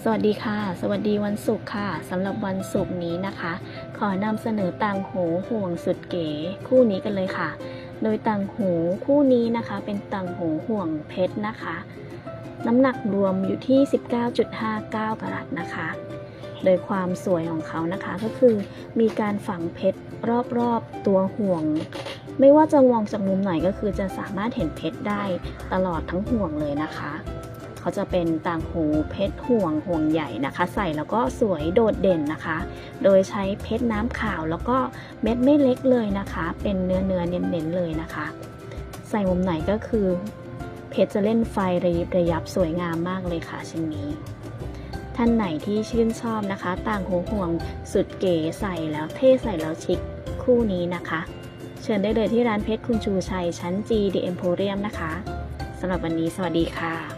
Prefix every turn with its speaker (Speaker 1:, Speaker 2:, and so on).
Speaker 1: สวัสดีค่ะสวัสดีวันศุกร์ค่ะสำหรับวันศุกร์นี้นะคะขอนำเสนอต่างหูห่วงสุดเก๋คู่นี้กันเลยค่ะโดยต่างหูคู่นี้นะคะเป็นต่างหูห่วงเพชรนะคะน้ำหนักรวมอยู่ที่ 19.59 กะรัตนะคะโดยความสวยของเขานะคะก็คือมีการฝังเพชรรอบๆตัวห่วงไม่ว่าจะมองจากมุมไหนก็คือจะสามารถเห็นเพชรได้ตลอดทั้งห่วงเลยนะคะเขาจะเป็นต่างหูเพชรห่วงใหญ่นะคะใส่แล้วก็สวยโดดเด่นนะคะโดยใช้เพชรน้ำขาวแล้วก็เม็ดไม่เล็กเลยนะคะเป็นเนื้อเน้นๆเลยนะคะใส่มุมไหนก็คือเพชรจะเล่นไฟระยิบระยับสวยงามมากเลยค่ะชิ้นนี้ท่านไหนที่ชื่นชอบนะคะต่างหูห่วงสุดเก๋ใส่แล้วเท่ใส่แล้วชิคคู่นี้นะคะเชิญได้เลยที่ร้านเพชรคุณชูชัยชั้น G The Emporium นะคะสำหรับวันนี้สวัสดีค่ะ